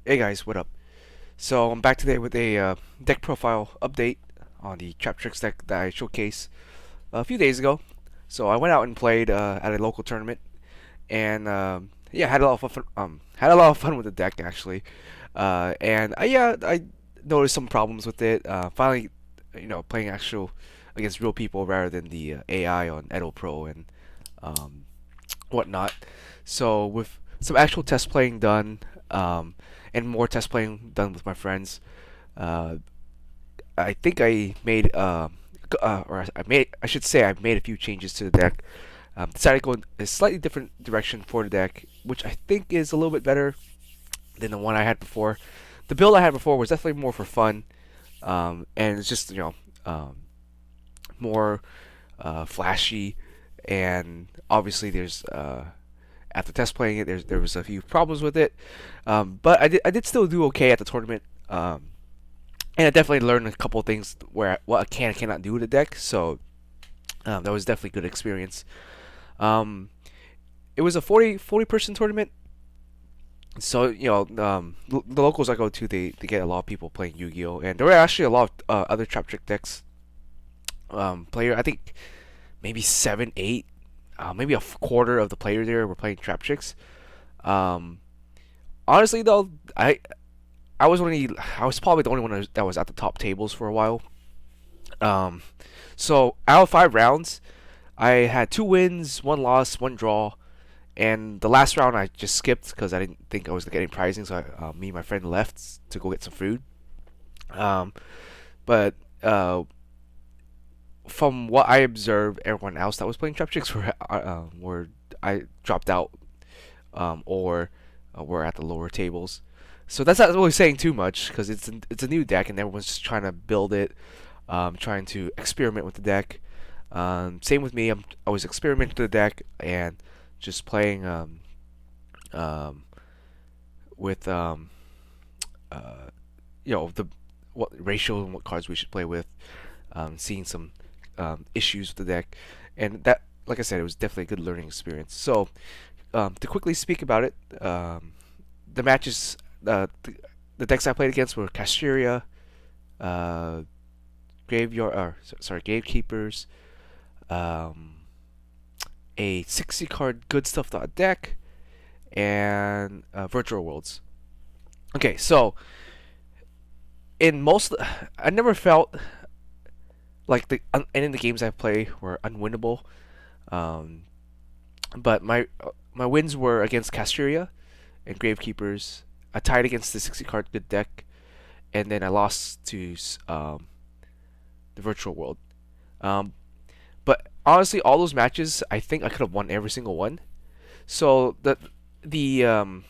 Hey guys, what up? So I'm back today with a deck profile update on the Traptrix deck that I showcased a few days ago. So I went out and played at a local tournament, and yeah, had a lot of fun. Had a lot of fun with the deck actually, and I noticed some problems with it. Finally, playing actual against real people rather than the AI on Edo Pro and um, whatnot. So with some actual test playing done, and more test playing done with my friends, uh, I think I made or I should say I made a few changes to the deck. Decided to go in a slightly different direction for the deck, which I think is a little bit better than the one I had before. The build I had before was definitely more for fun, and it's just more flashy, and obviously there's after test playing it, there was a few problems with it, but I did still do okay at the tournament, and I definitely learned a couple of things where what I can and cannot do with the deck. So that was definitely a good experience. Um, it was a 40 person tournament, so the locals I go to, they get a lot of people playing Yu-Gi-Oh, and there were actually a lot of other trap trick decks. Player, I think maybe seven, eight, maybe a quarter of the players there were playing trap tricks. Um, Honestly though, I was probably the only one that was at the top tables for a while. Um, so out of 5 rounds, I had 2 wins, 1 loss, 1 draw, and the last round I just skipped because I didn't think I was getting prizing. So me and my friend left to go get some food. Um, but from what I observed, everyone else that was playing trap chicks were I dropped out, or were at the lower tables. So that's not really saying too much because it's a new deck and everyone's just trying to build it, trying to experiment with the deck. Same with me. I was experimenting with the deck and just playing um, with uh, the what ratio and what cards we should play with, seeing some issues with the deck, and that, like I said, it was definitely a good learning experience. So to quickly speak about it, the matches, the decks I played against were Casteria, uh, Graveyard, or sorry, Gatekeepers, um, a 60 card good stuff deck, and Virtual Worlds. Okay, so in most, I never felt like any of the games I play were unwinnable. Um, but my wins were against Casteria and Gravekeepers. I tied against the 60 card good deck, and then I lost to the Virtual World. Um, but honestly, all those matches, I think I could have won every single one. So the um,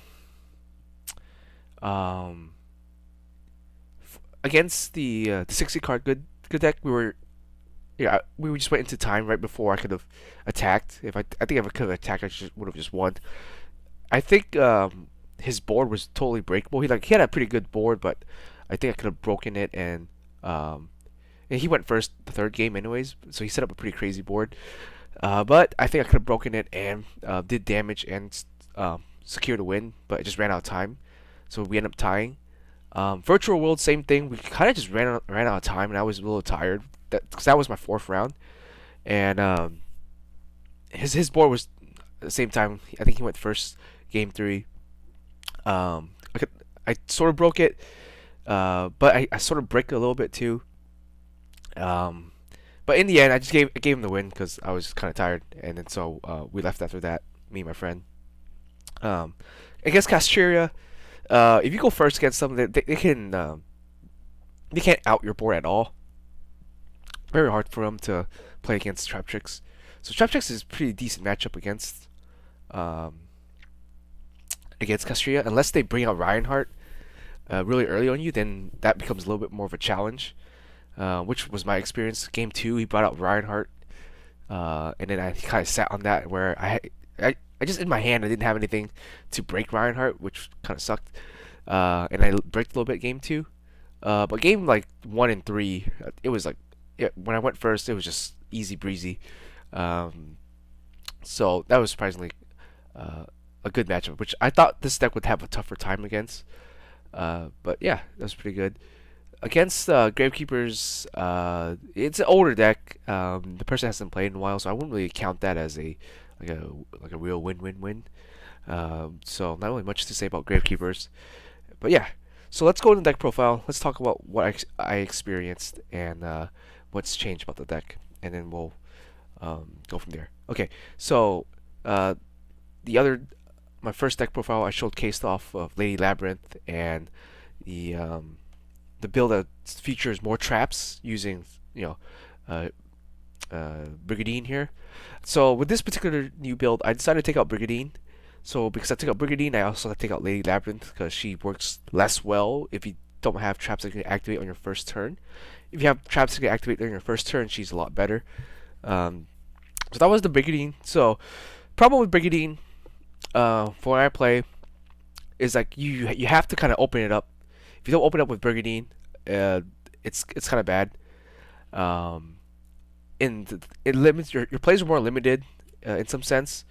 against the 60 card good deck, we just went into time right before I could have attacked. I think if I could have attacked, I just would have just won. I think his board was totally breakable. He had a pretty good board, but I think I could have broken it, um, and he went first the third game anyways, so he set up a pretty crazy board. But I think I could have broken it and did damage and secured a win, but it just ran out of time, so we ended up tying. Virtual World, same thing. We kind of just ran out of time, and I was a little tired. Because that was my fourth round, and his board was at the same time. I think he went first, game three. I sort of broke it, but I sort of bricked a little bit too. Um, but in the end, I gave him the win because I was kind of tired, and then so we left after that. Me and my friend. Um, Against Casteria, if you go first against them, they can't out your board at all. Very hard for them to play against Traptrix. So Traptrix is a pretty decent matchup um, against Castria, unless they bring out Reinhardt really early on you, then that becomes a little bit more of a challenge, which was my experience. Game two, he brought out Reinhardt, and then I kind of sat on that where I just in my hand I didn't have anything to break Reinhardt, which kind of sucked, and I bricked a little bit game two. But game like one and three, it was like when I went first, it was just easy breezy. Um, so that was surprisingly uh, a good matchup, which I thought this deck would have a tougher time against. But yeah, that's pretty good. Against Gravekeepers, it's an older deck. The person hasn't played in a while, so I wouldn't really count that as like a like a real win-win-win. So not really much to say about Gravekeepers, but yeah. So let's go into deck profile. Let's talk about what I experienced and what's changed about the deck, and then we'll go from there. Okay, so uh, the other my first deck profile I showcased off of Lady Labyrinth and the um, the build that features more traps using you know uh, Brigadine here. So with this particular new build, I decided to take out Brigadine. So because I took out Brigadine, I also had to take out Lady Labyrinth because she works less well if you don't have traps that can activate on your first turn. If you have traps that can activate on your first turn, she's a lot better. Um, so that was the Brigadine. So problem with Brigadine, for when I play, is like you have to kind of open it up. If you don't open it up with Brigadine, uh, it's kind of bad. Um, and it limits your plays are more limited in some sense.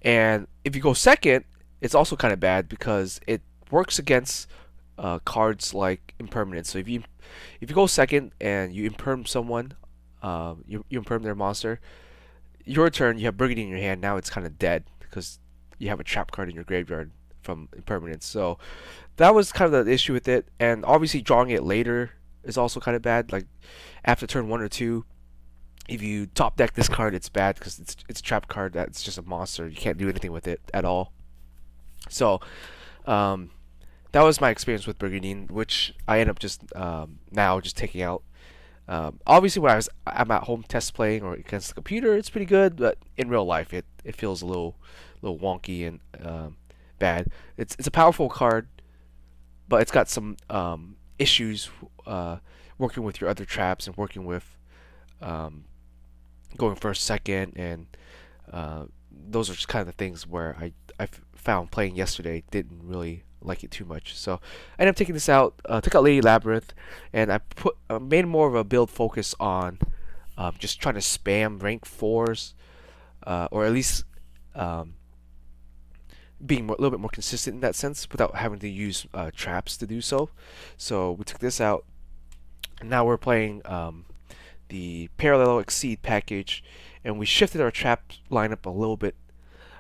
And if you go second, it's also kind of bad because it works against cards like impermanence. So if you go second and you imperm someone, you imperm their monster, your turn you have Burgundy in your hand. Now it's kind of dead because you have a trap card in your graveyard from impermanence. So that was kind of the issue with it. And obviously drawing it later is also kind of bad. Like after turn 1 or 2, if you top deck this card, it's bad because it's a trap card that's just a monster. You can't do anything with it at all. So um, that was my experience with Brigandine, which I end up just now just taking out. Obviously, when I'm at home test playing or against the computer, it's pretty good. But in real life, it feels a little wonky and bad. It's a powerful card, but it's got some issues working with your other traps and working with um, going first, second, and those are just kind of the things where I found playing yesterday didn't really like it too much. So I ended up taking this out, took out Lady Labyrinth, and I made more of a build focus on just trying to spam rank 4s, or at least um, being a little bit more consistent in that sense without having to use traps to do so. So we took this out, and now we're playing the Parallel Exceed package, and we shifted our trap lineup a little bit,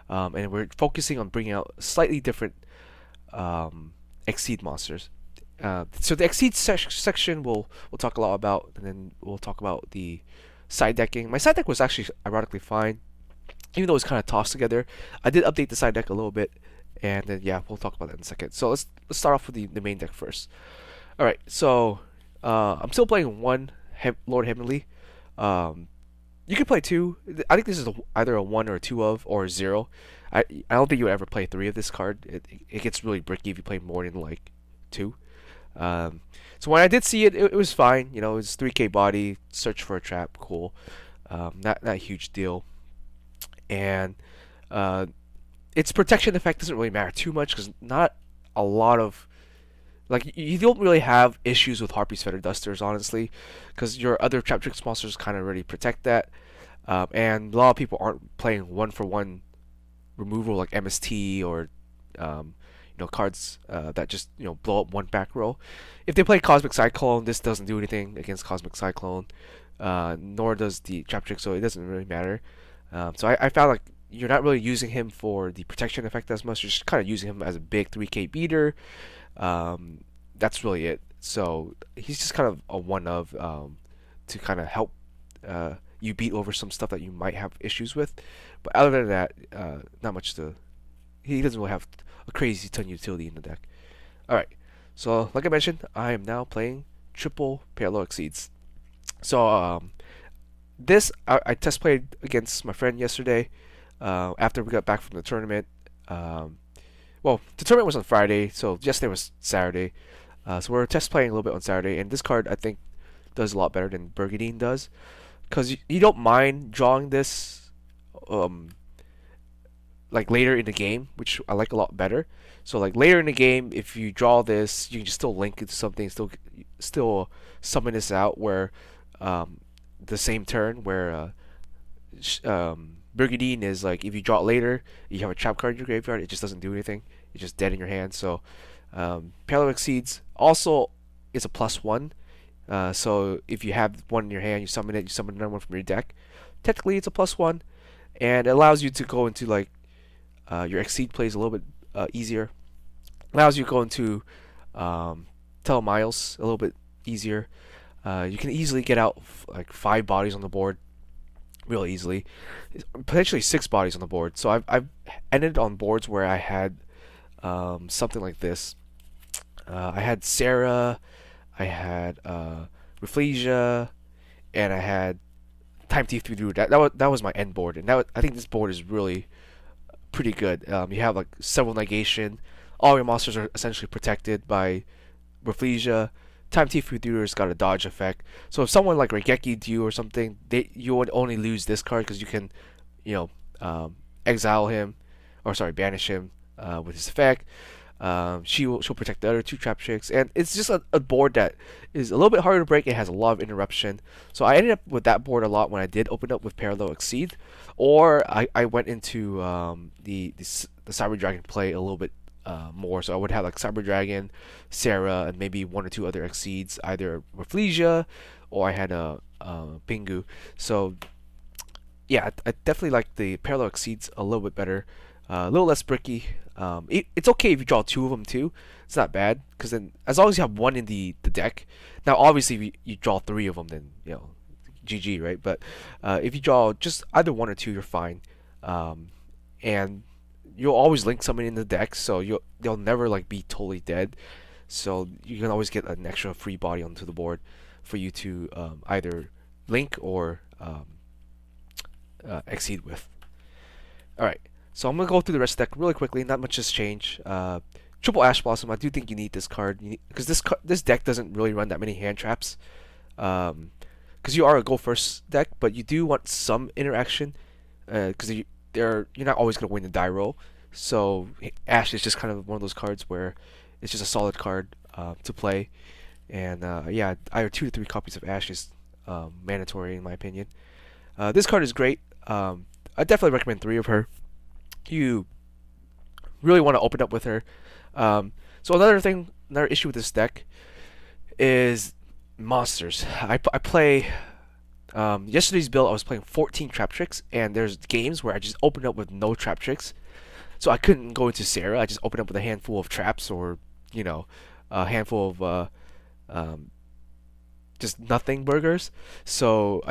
and we're focusing on bringing out slightly different Exceed monsters. So the Exceed section we'll talk a lot about, and then we'll talk about the side decking. My side deck was actually ironically fine, even though it's kind of tossed together. I did update the side deck a little bit, and then yeah, we'll talk about that in a second. So let's start off with the main deck first. All right, so I'm still playing one Lord Heavenly. Um, you can play two. I think this is either a one or a two of or a zero. I don't think you would ever play three of this card. It gets really bricky if you play more than like two. So when I did see it, it was fine. You know, it's 3K body, search for a trap, cool. Not a huge deal. And its protection effect doesn't really matter too much because not a lot of like you don't really have issues with Harpy's Feather Dusters, honestly, because your other Traptrix monsters kind of already protect that. And a lot of people aren't playing one for one removal like MST or cards that just blow up one back row. If they play Cosmic Cyclone, this doesn't do anything against Cosmic Cyclone, nor does the Traptrix, so it doesn't really matter. So I found like you're not really using him for the protection effect as much. You're just kind of using him as a big 3K beater. That's really it. So he's just kind of a one of to kind of help you beat over some stuff that you might have issues with. But other than that, not much to. He doesn't really have a crazy ton of utility in the deck. All right. So like I mentioned, I am now playing triple Parallel Exceeds. So this I test played against my friend yesterday. After we got back from the tournament. Well, the tournament was on Friday, so yesterday was Saturday. So we're test playing a little bit on Saturday, and this card I think does a lot better than Burgundy does, because you don't mind drawing this like later in the game, which I like a lot better. So like later in the game, if you draw this, you can just still link it to something, still summon this out where the same turn where Burgundy is like if you draw it later, you have a trap card in your graveyard, it just doesn't do anything. It's just dead in your hand. So Parallel Exceeds also is a +1. So if you have one in your hand, you summon it, you summon another one from your deck. Technically, it's a +1, and it allows you to go into like your Exceed plays a little bit easier. Allows you to go into Telemiles a little bit easier. You can easily get out like 5 bodies on the board real easily, potentially 6 bodies on the board. So I've ended on boards where I had something like this. I had Sarah, I had Rafflesia, and I had Time Thief 3 Druid. That was my end board, and I think this board is really pretty good. You have like several negation. All your monsters are essentially protected by Rafflesia. Time Thief has got a dodge effect. So if someone like Raigeki you or something, you would only lose this card because you can, you know, exile him, or sorry, banish him with his effect. She'll protect the other 2 Traptrix, and it's just a board that is a little bit harder to break. It has a lot of interruption, so I ended up with that board a lot when I did open up with Parallel Exceed, or I went into the Cyber Dragon play a little bit more. So I would have like Cyber Dragon, Sarah, and maybe 1 or 2 other Exceeds, either Rafflesia, or I had a Pingu. So yeah, I definitely like the Parallel Exceeds a little bit better, a little less bricky. It's okay if you draw 2 of them too. It's not bad because then as long as you have one in the deck. Now obviously if you draw 3 of them, then GG, right? But if you draw just either 1 or 2, you're fine. And you'll always link someone in the deck, so they'll never like be totally dead. So you can always get an extra free body onto the board for you to either link or Exceed with. All right. So I'm gonna go through the rest of the deck really quickly. Not much has changed. Triple Ash Blossom. I do think you need this card because this deck doesn't really run that many hand traps. Because you are a go first deck, but you do want some interaction. Because you're not always gonna win the die roll. So Ash is just kind of one of those cards where it's just a solid card to play. And yeah, either 2 to 3 copies of Ash is mandatory in my opinion. This card is great. I definitely recommend 3 of her. You really want to open up with her. So another issue with this deck is monsters. I play yesterday's build. I was playing 14 Traptrix, and there's games where I just opened up with no Traptrix, so I couldn't go into Sarah. I just opened up with a handful of traps, or a handful of just nothing burgers. So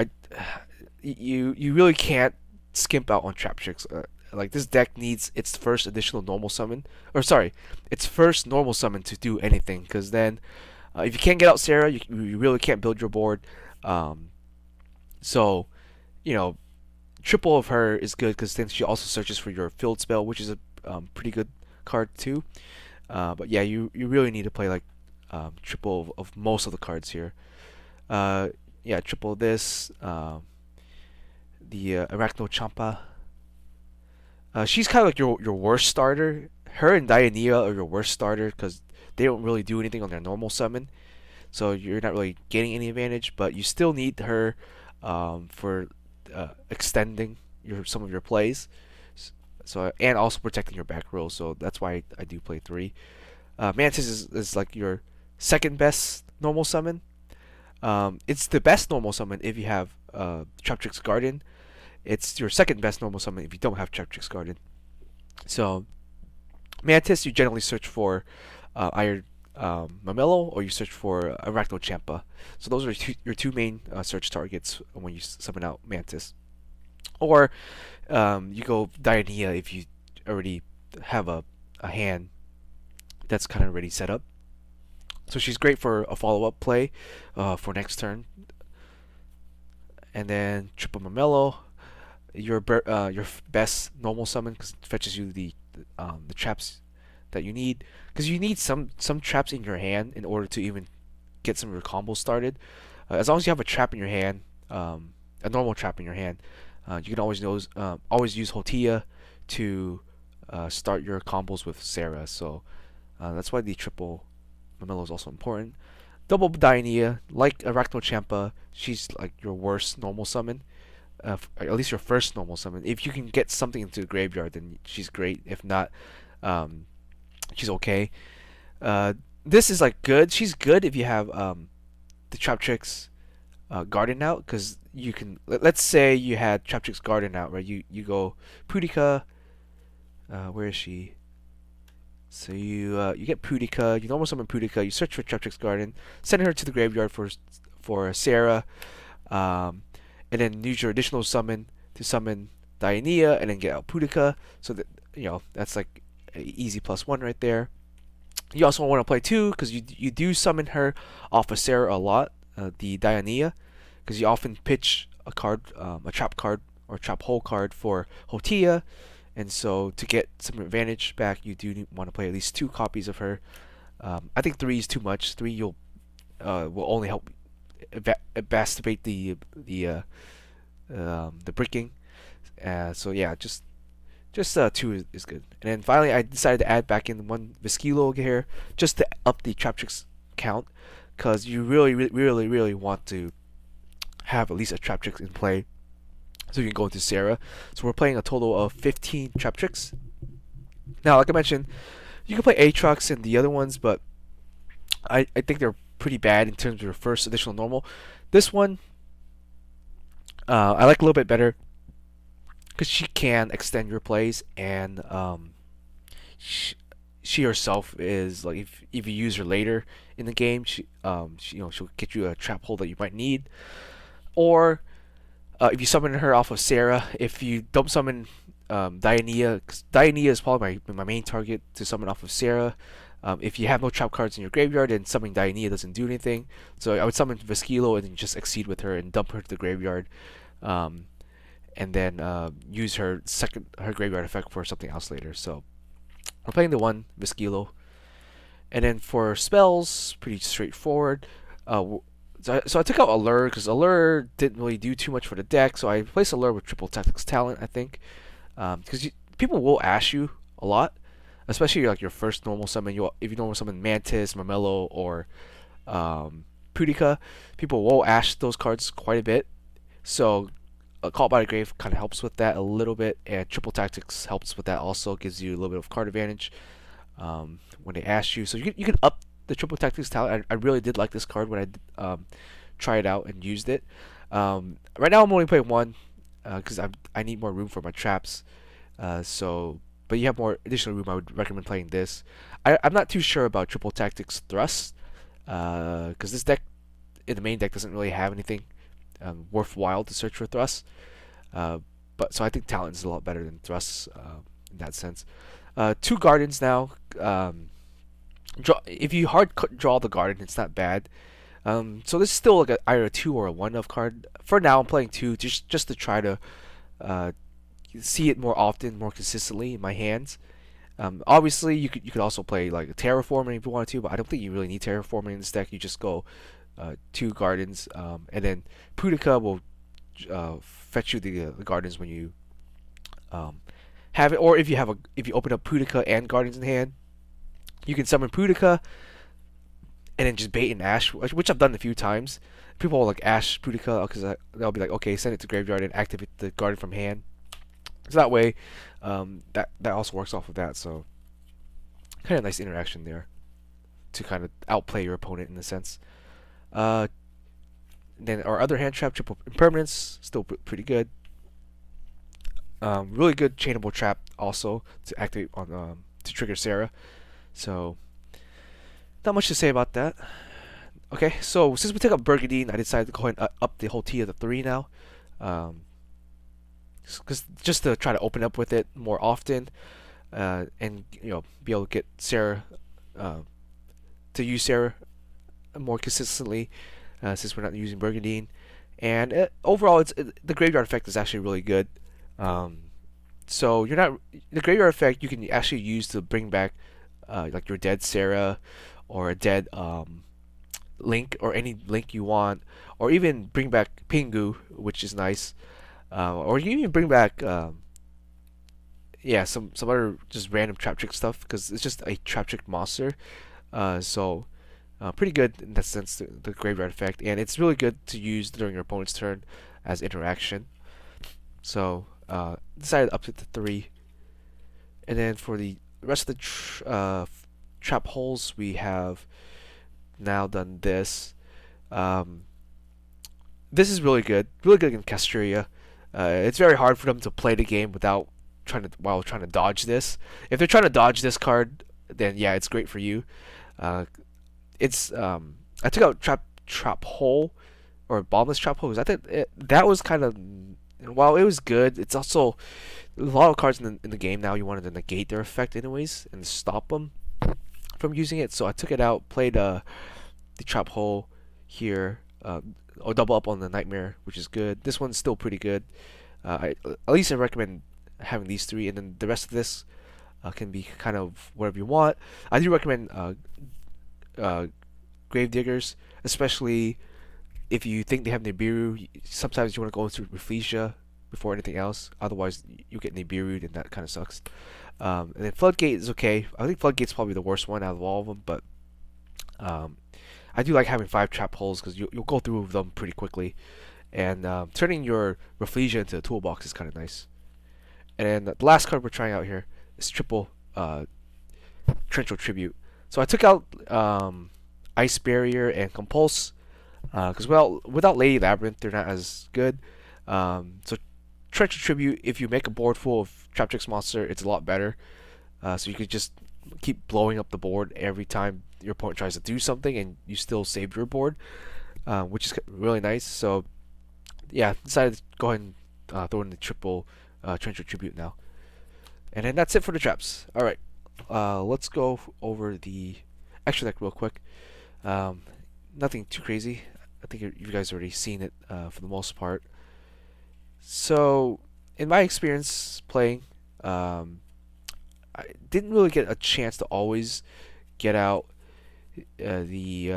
you really can't skimp out on Traptrix. Like this deck needs its first additional normal summon, or sorry, its first normal summon to do anything. Because then, if you can't get out Sarah, you really can't build your board. So, triple of her is good because then she also searches for your field spell, which is a pretty good card too. But yeah, you really need to play like triple of most of the cards here. Yeah, triple this. The Arachno Champa. She's kind of like your worst starter. Her and Dianea are your worst starter because they don't really do anything on their normal summon, so you're not really getting any advantage. But you still need her for extending some of your plays. So and also protecting your back row. So that's why I do play 3. Mantis is like your second best normal summon. It's the best normal summon if you have Traptrix Garden. It's your second best normal summon if you don't have Traptrix Garden. So, Mantis, you generally search for either Mamelo or you search for Arachno Champa. So those are your 2 main search targets when you summon out Mantis. Or you go Dianea if you already have a hand that's kind of already set up. So she's great for a follow-up play for next turn. And then Triple Mamelo, your best normal summon because it fetches you the traps that you need, because you need some traps in your hand in order to even get some of your combos started. As long as you have a trap in your hand, a normal trap in your hand, you can always use Hotia to start your combos with Sarah. So that's why the triple Mamelo is also important. Double Dianea, like Arachno Champa, she's like your worst normal summon. At least your first normal summon. If you can get something into the graveyard, then she's great. If not, she's okay. Uh, this is like good. She's good if you have the Traptrix Garden out, because you can. Let's say you had Traptrix Garden out, right? You go Pudica. Where is she? So you get Pudica. You normal summon Pudica. You search for Traptrix Garden. Send her to the graveyard for Sarah. Um, and then use your additional summon to summon Dionea, and then get out Pudica. So that that's like an easy +1 right there. You also want to play 2 because you do summon her off of Sarah a lot, the Dionea, because you often pitch a card, a trap card or trap hole card for Hotia, and so to get some advantage back, you do want to play at least 2 copies of her. I think 3 is too much. 3 you'll will only help exacerbate the bricking. So yeah, just 2 is good. And then finally, I decided to add back in 1 Vesquilo here just to up the Traptrix count, because you really want to have at least a Traptrix in play so you can go into Sarah. So we're playing a total of 15 Traptrix. Now, like I mentioned, you can play Aatrox and the other ones, but I think they're pretty bad in terms of your first additional normal. This one, I like a little bit better because she can extend your plays, and she herself is like, if you use her later in the game, she'll get you a trap hole that you might need, or if you summon her off of Sarah. If you don't summon Dionea, 'cause Dionea is probably my main target to summon off of Sarah. If you have no trap cards in your graveyard, then summoning Dionea doesn't do anything. So I would summon Vesquilo and then just exceed with her and dump her to the graveyard. Um, and then use her graveyard effect for something else later. So we're playing the 1 Vesquilo, and then for spells, pretty straightforward. So I took out Allure because Allure didn't really do too much for the deck. So I replaced Allure with Triple Tactics Talent, I think, because people will ash you a lot, especially like your first normal summon. If you normal summon Mantis, Marmello, or Pudica, people will ash those cards quite a bit. So Call by the Grave kind of helps with that a little bit, and Triple Tactics helps with that also. Gives you a little bit of card advantage when they ask you. So you can up the Triple Tactics talent. I really did like this card when I tried it out and used it. Right now I'm only playing 1 because I need more room for my traps. But you have more additional room. I would recommend playing this. I'm not too sure about Triple Tactics Thrust because this deck in the main deck doesn't really have anything worthwhile to search for Thrust. But so I think Talent is a lot better than Thrust in that sense. 2 Gardens now. If you draw the Garden, it's not bad. So this is still like either a 2 or a 1 of card. For now, I'm playing 2 just to try to see it more often, more consistently in my hands. Obviously, you could also play like Terraforming if you wanted to, but I don't think you really need Terraforming in this deck. You just go 2 Gardens, and then Pudica will fetch you the Gardens when you have it. Or if you open up Pudica and Gardens in hand, you can summon Pudica and then just bait and ash, which I've done a few times. People will like ash Pudica because they'll be like, okay, send it to graveyard and activate the Garden from hand. So that way, that also works off of that. So kind of nice interaction there to kind of outplay your opponent in a sense. Then our other hand trap, Triple Impermanence, still pretty good. Really good chainable trap also to activate on to trigger Sarah. So not much to say about that. Okay, so since we took up Burgundy, I decided to go ahead and up the whole T of the 3 now. Cause just to try to open up with it more often, and be able to get Sarah, to use Sarah more consistently, since we're not using Burgundy. And overall, the graveyard effect is actually really good. So the graveyard effect you can actually use to bring back like your dead Sarah or a dead Link or any Link you want, or even bring back Pingu, which is nice. Or you even bring back some other just random Traptrix stuff because it's just a Traptrix monster. So pretty good in that sense, the graveyard effect, and it's really good to use during your opponent's turn as interaction. So decided up to 3, and then for the rest of the trap holes, we have now done this. Um, this is really good in Casteria. It's very hard for them to play the game without trying to dodge this. If they're trying to dodge this card, then yeah, it's great for you. Uh, it's I took out trap hole or bombless trap hole because I think that was kind of, while it was good, it's also a lot of cards in the game now you wanted to negate their effect anyways and stop them from using it. So I took it out, played the trap hole here, or double up on the nightmare, which is good. This one's still pretty good. At least I recommend having these three, and then the rest of this can be kind of whatever you want. I do recommend uh, grave diggers, especially if you think they have Nibiru. Sometimes you want to go into Rafflesia before anything else. Otherwise, you get Nibiru, and that kind of sucks. And then Floodgate is okay. I think Floodgate's probably the worst one out of all of them, but um, I do like having 5 trap holes because you'll go through them pretty quickly. And turning your Rafflesia into a toolbox is kind of nice. And then the last card we're trying out here is triple Torrential Tribute. So I took out Ice Barrier and Compulse because without Lady Labyrinth, they're not as good. So Torrential Tribute, if you make a board full of Traptrix monster, it's a lot better. So you could just keep blowing up the board every time your opponent tries to do something, and you still save your board, which is really nice. So yeah, decided to go ahead and throw in the triple Torrential Tribute now. And then that's it for the traps. Alright, let's go over the extra deck real quick. Nothing too crazy. I think you guys already seen it for the most part. So, in my experience playing, I didn't really get a chance to always get out the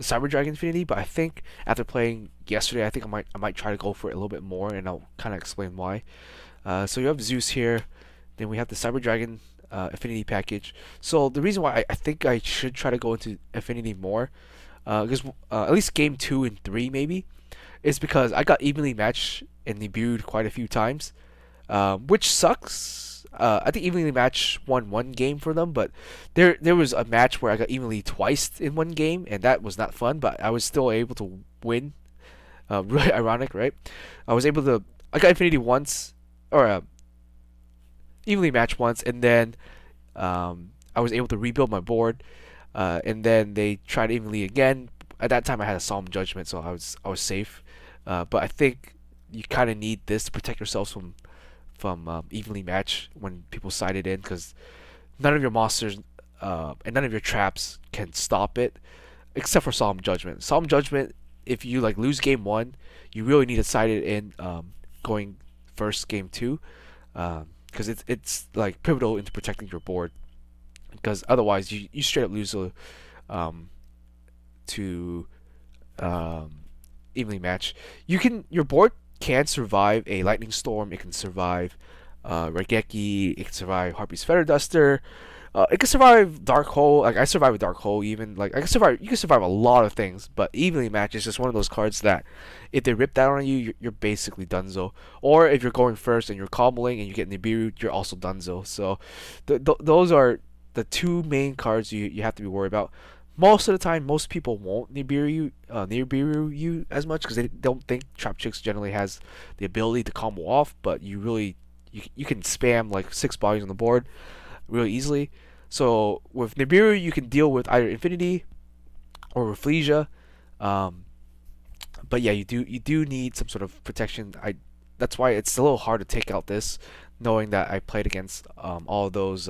Cyber Dragon Infinity, but I think after playing yesterday, I think I might try to go for it a little bit more, and I'll kind of explain why. So you have Zeus here, then we have the Cyber Dragon Affinity package. So the reason why I think I should try to go into Affinity more, because at least game 2 and 3 maybe, is because I got evenly matched and debuted quite a few times, which sucks. I think evenly matched won one game for them, but there was a match where I got evenly twice in one game, and that was not fun. But I was still able to win. Really ironic, right? I got Infinity once, or evenly matched once, and then I was able to rebuild my board, and then they tried evenly again. At that time, I had a Solemn Judgment, so I was safe. But I think you kind of need this to protect yourselves from evenly match when people side it in, because none of your monsters and none of your traps can stop it, except for Solemn Judgment. Solemn Judgment, if you like lose game 1, you really need to side it in going first game 2, because it's like pivotal into protecting your board. Because otherwise, you straight up lose to evenly match. Your board can survive a lightning storm. It can survive Raigeki. It can survive Harpy's Feather Duster. It can survive Dark Hole. Like I survive a Dark Hole even. Like you can survive a lot of things. But evenly match is just one of those cards that if they rip that on you, you're basically donezo. Or if you're going first and you're cobbling and you get Nibiru, you're also donezo. So those are the two main cards you have to be worried about. Most of the time, most people won't Nibiru you as much because they don't think Traptrix generally has the ability to combo off. But you can spam like 6 bodies on the board really easily. So with Nibiru, you can deal with either Infinity or Rafflesia. But yeah, you do need some sort of protection. That's why it's a little hard to take out this, knowing that I played against all of those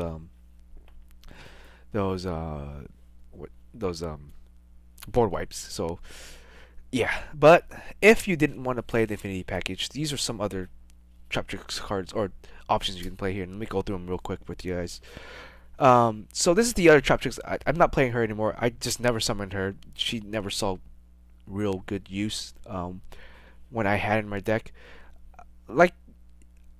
board wipes. So yeah, but if you didn't want to play the Infinity package, these are some other Traptrix cards or options you can play here. Let me go through them real quick with you guys. So this is the other Traptrix. I'm not playing her anymore. I just never summoned her. She never saw real good use when I had in my deck. Like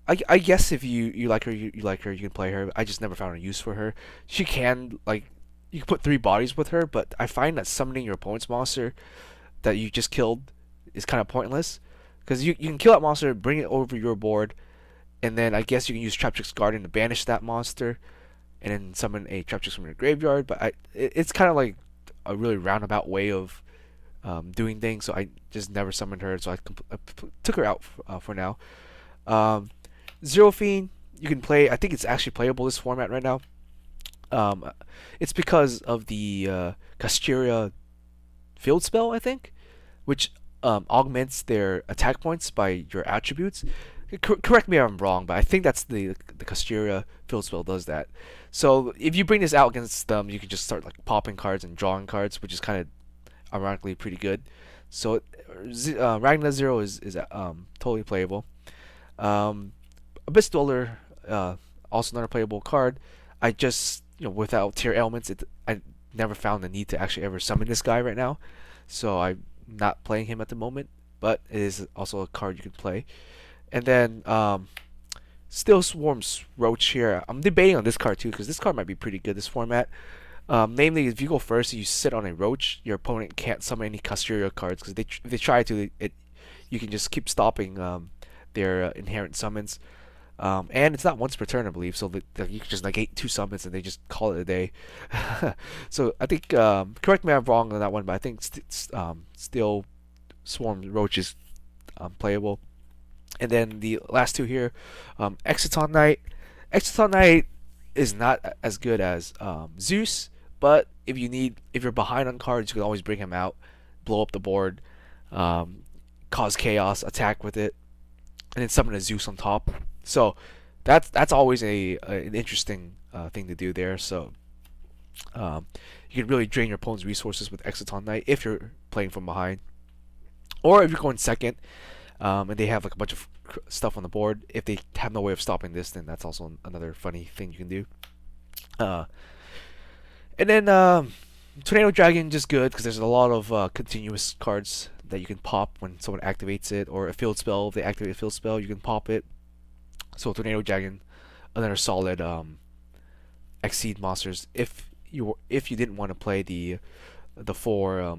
I guess if you like her, you like her, you can play her. I just never found a use for her. She can, like, you can put 3 bodies with her, but I find that summoning your opponent's monster that you just killed is kind of pointless, because you can kill that monster, bring it over your board, and then I guess you can use Traptrix Guardian to banish that monster, and then summon a Traptrix from your graveyard. But it's kind of like a really roundabout way of doing things. So I just never summoned her. So I took her out for now. Um, Zero Fiend, you can play. I think it's actually playable this format right now. Um, it's because of the Casteria field spell, I think, which augments their attack points by your attributes. Correct me if I'm wrong, but I think that's the Casteria field spell does that. So if you bring this out against them, you can just start like popping cards and drawing cards, which is kind of ironically pretty good. So Ragna Zero is totally playable. Um, Abyss Dweller, also another playable card. I just without tier elements, I never found the need to actually ever summon this guy right now, so I'm not playing him at the moment. But it is also a card you can play. And then Still Swarms Roach here. I'm debating on this card too because this card might be pretty good this format. Namely, if you go first and you sit on a Roach, your opponent can't summon any Casteria cards because if they try to, you can just keep stopping their inherent summons. And it's not once per turn, I believe, so that you can just negate 2 summons and they just call it a day. So I think, correct me if I'm wrong on that one, but I think Still Swarm Roach is playable. And then the last two here, Exciton Knight. Exciton Knight is not as good as Zeus, but if you're behind on cards, you can always bring him out, blow up the board, um, cause chaos, attack with it, and then summon a Zeus on top. So that's always an interesting thing to do there. So you can really drain your opponent's resources with Exciton Knight if you're playing from behind, or if you're going second and they have like a bunch of stuff on the board. If they have no way of stopping this, then that's also another funny thing you can do. And then Tornado Dragon just good because there's a lot of continuous cards that you can pop when someone activates it, or a field spell. If they activate a field spell, you can pop it. So Tornado Dragon, another solid Exceed monsters if you didn't want to play the 4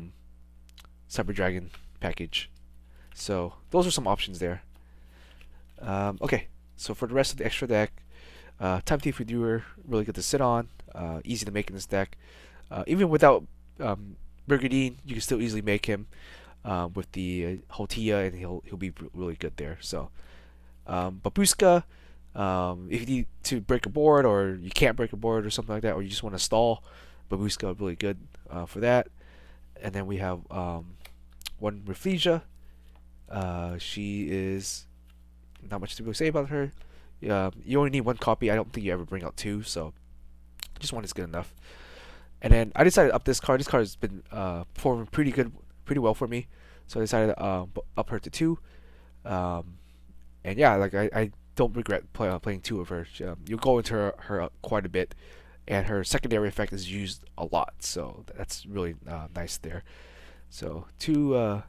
Cyber Dragon package. So those are some options there. Okay, so for the rest of the extra deck, Time Thief Redoer, really good to sit on, easy to make in this deck. Even without Brigadine, you can still easily make him with the Hotia, and he'll be really good there. So Babushka, if you need to break a board or you can't break a board or something like that, or you just want to stall, Babushka really good for that. And then we have one Rafflesia. She is not much to really say about her. You only need 1 copy. I don't think you ever bring out 2, so just 1 is good enough. And then I decided to up this card. This card has been performing pretty well for me, so I decided to up her to 2. And yeah, like I don't regret playing 2 of her. You'll go into her quite a bit, and her secondary effect is used a lot, so that's really nice there. So 2.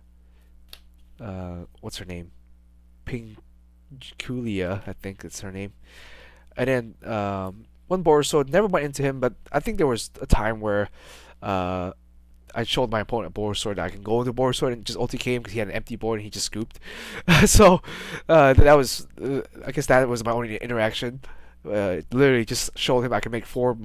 What's her name? Pinkulia, I think it's her name. And then 1 Borisword. Never went into him, but I think there was a time where I showed my opponent a Borisword. I can go into Borisword and just OTK him because he had an empty board and he just scooped. So that was, I guess that was my only interaction. Literally just showed him I can make 4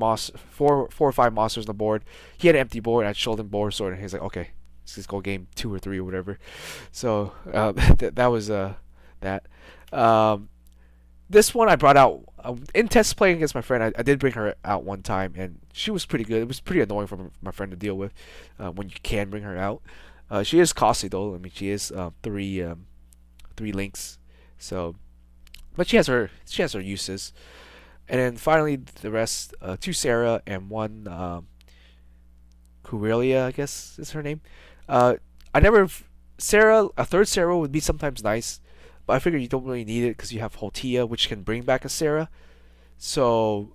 or 5 monsters on the board. He had an empty board, and I showed him Borisword, and he's like, okay, let's just go game 2 or 3 or whatever. So that was that. This one I brought out in test playing against my friend. I did bring her out 1 time, and she was pretty good. It was pretty annoying for my friend to deal with when you can bring her out. She is costly though. I mean, she is 3 links. So, but she has her uses. And then finally the rest, 2 Sarah and 1 Kurelia, I guess is her name. I never Sarah. A 3rd Sarah would be sometimes nice, but I figure you don't really need it because you have Hotia, which can bring back a Sarah. So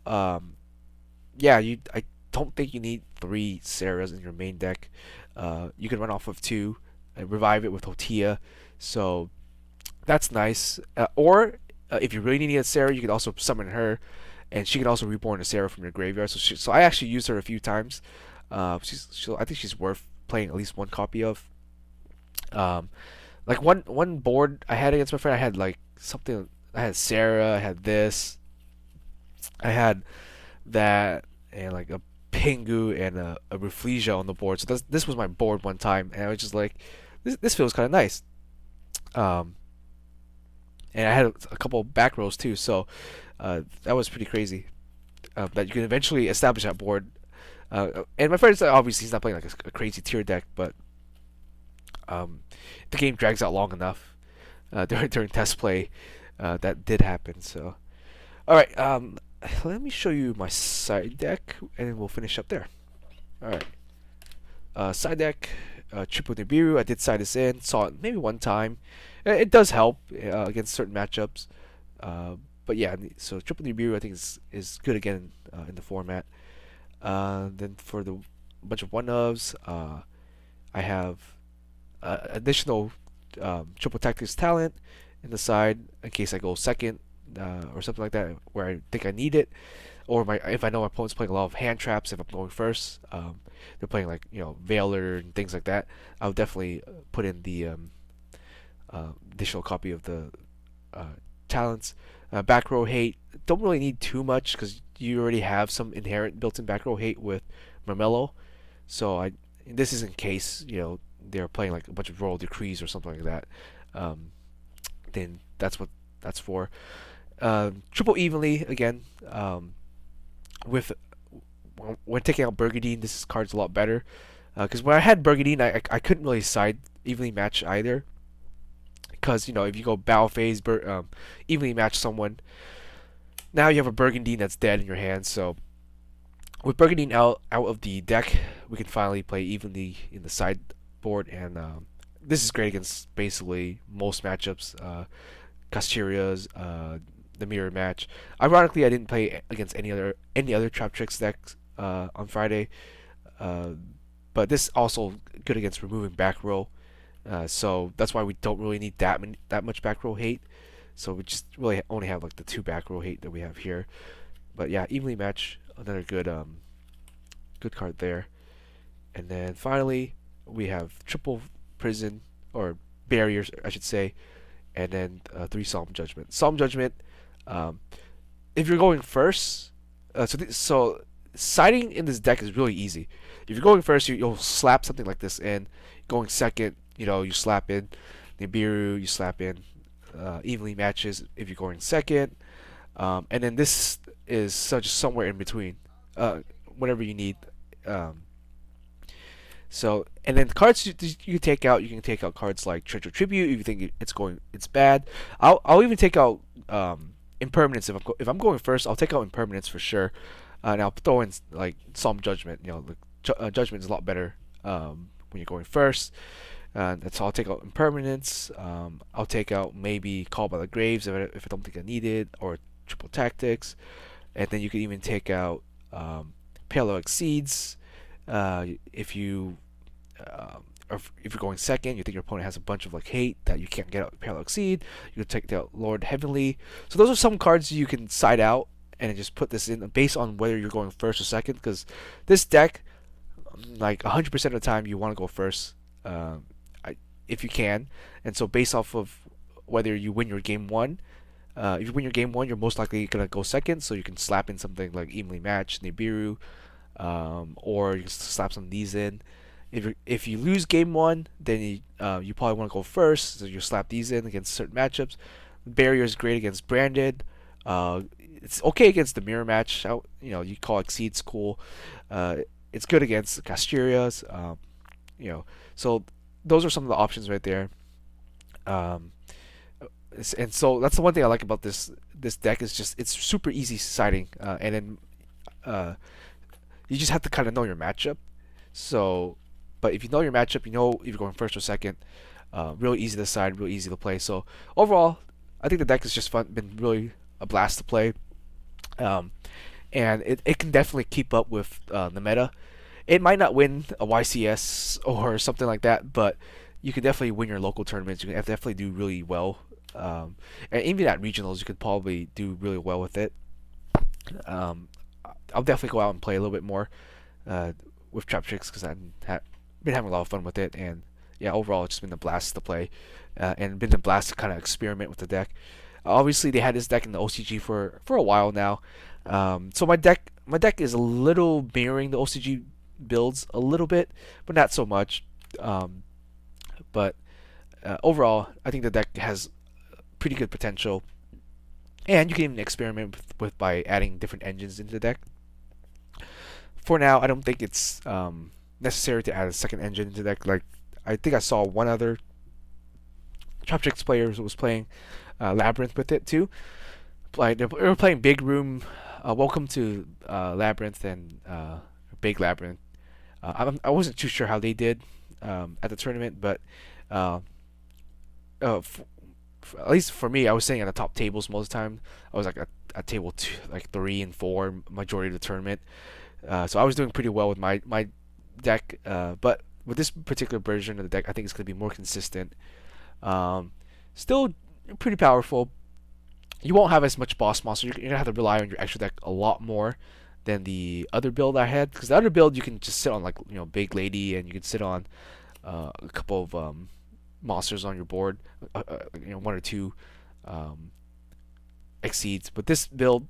yeah, I don't think you need 3 Sarahs in your main deck. You can run off of 2 and revive it with Hotia. So that's nice. Or if you really need a Sarah, you can also summon her, and she can also reborn a Sarah from your graveyard. So I actually used her a few times. I think she's worth playing at least 1 copy of. Like one board I had against my friend, I had like something. I had Sarah. I had this. I had that, and like a Pingu and a Rafflesia on the board. So this was my board one time, and I was just like, this feels kind of nice. Um, and I had a couple back rows too, so that was pretty crazy. That you can eventually establish that board. And my friend said obviously he's not playing like a crazy tier deck, but the game drags out long enough during test play. That did happen. So, all right. Let me show you my side deck, and then we'll finish up there. All right. Side deck, triple Nibiru. I did side this in. Saw it maybe one time. It does help against certain matchups. But yeah, so triple Nibiru I think is good again in the format. Then for the bunch of one ofs, I have additional triple tactics talent in the side in case I go second or something like that where I think I need it, or if I know my opponent's playing a lot of hand traps. If I'm going first, they're playing like Veiler and things like that. I'll definitely put in the additional copy of the talents. Back row hate, don't really need too much because you already have some inherent built-in back row hate with Marmello. So this is in case they're playing like a bunch of royal decrees or something like that. Then that's what that's for. Triple evenly again. With when taking out Burgundy, this card's a lot better. Because when I had Burgundy, I couldn't really side evenly match either. Because if you go battle phase, evenly match someone, now you have a Burgundy that's dead in your hand. So with Burgundy out of the deck, we can finally play evenly in the sideboard, and this is great against basically most matchups. Casterias, the mirror match. Ironically, I didn't play against any other Traptrix decks on Friday, but this also good against removing back row. So that's why we don't really need that much back row hate. So we just really only have like the 2 back row hate that we have here. But yeah, evenly match, another good card there. And then finally we have triple prison, or barriers I should say, and then 3 solemn judgment. Solemn judgment. If you're going first, so siding in this deck is really easy. If you're going first, you'll slap something like this in. Going second, you slap in Nibiru, you slap in evenly matches if you're going second, and then this is just somewhere in between, whatever you need. So, and then cards you can take out. You can take out cards like Treasure Tribute if you think it's bad. I'll even take out impermanence if I'm going first. I'll take out impermanence for sure, and I'll throw in like Solemn Judgment. Judgment is a lot better when you're going first. So I'll take out impermanence. I'll take out maybe Call by the Graves if I don't think I need it, or triple tactics, and then you can even take out Parallel Exceeds. If you or if you're going second, you think your opponent has a bunch of like hate that you can't get out with Parallel Exceed, you can take out Lord Heavenly. So those are some cards you can side out and just put this in based on whether you're going first or second. Because this deck, like 100% of the time, you want to go first, if you can. And so based off of whether you win your game one, if you win your game one, you're most likely gonna go second. So you can slap in something like evenly matched Nibiru, or you can slap some of these in. If you lose game one, then you probably want to go first, so you slap these in against certain matchups. Barrier is great against branded. It's okay against the mirror match. You call Exceed's cool. It's good against Casterias. So those are some of the options right there. And so that's the one thing I like about this deck is just it's super easy siding, and then you just have to kind of know your matchup. So, but if you know your matchup, if you're going first or second, really easy to side, really easy to play. So overall, I think the deck is just fun, been really a blast to play, and it can definitely keep up with the meta. It might not win a YCS or something like that, but you can definitely win your local tournaments. You can definitely do really well, and even at regionals, you could probably do really well with it. I'll definitely go out and play a little bit more with Traptrix because I've been having a lot of fun with it, and yeah, overall it's just been a blast to play, and been a blast to kind of experiment with the deck. Obviously, they had this deck in the OCG for a while now, so my deck my deck is a little mirroring the OCG builds a little bit, but not so much. Um, but overall, I think the deck has pretty good potential, and you can even experiment with by adding different engines into the deck. For now, I don't think it's necessary to add a second engine into the deck. Like I think I saw one other Traptrix player was playing Labyrinth with it too. Like they were playing Big Room. Welcome to Labyrinth and Big Labyrinth. I wasn't too sure how they did at the tournament, but uh, at least for me, I was sitting at the top tables most of the time. I was like at table two, like 3 and 4 majority of the tournament. So I was doing pretty well with my deck. But with this particular version of the deck, I think it's going to be more consistent. Um, Still pretty powerful. You won't have as much boss monster. You're gonna have to rely on your extra deck a lot more than the other build I had. Because the other build you can just sit on like big lady, and you can sit on a couple of monsters on your board. 1 or 2 um, exceeds. But this build,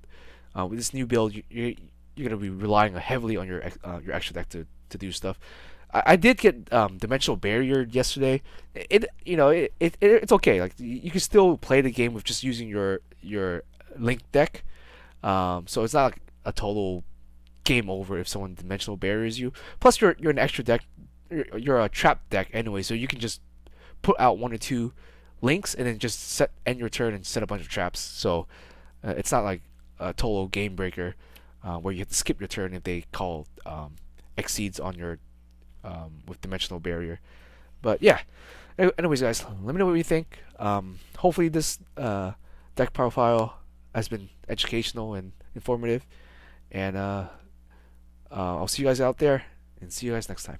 with this new build, you're gonna be relying heavily on your extra deck to do stuff. I did get dimensional barrier yesterday. It's okay. Like you can still play the game with just using your link deck. So it's not like a total game over if someone dimensional barriers you. Plus you're an extra deck. You're a trap deck anyway, so you can just put out 1 or 2 links and then just end your turn and set a bunch of traps. So it's not like a total game breaker where you have to skip your turn if they call exceeds on your with dimensional barrier. But yeah, anyways, guys, let me know what you think. Hopefully, this deck profile has been educational and informative, and I'll see you guys out there, and see you guys next time.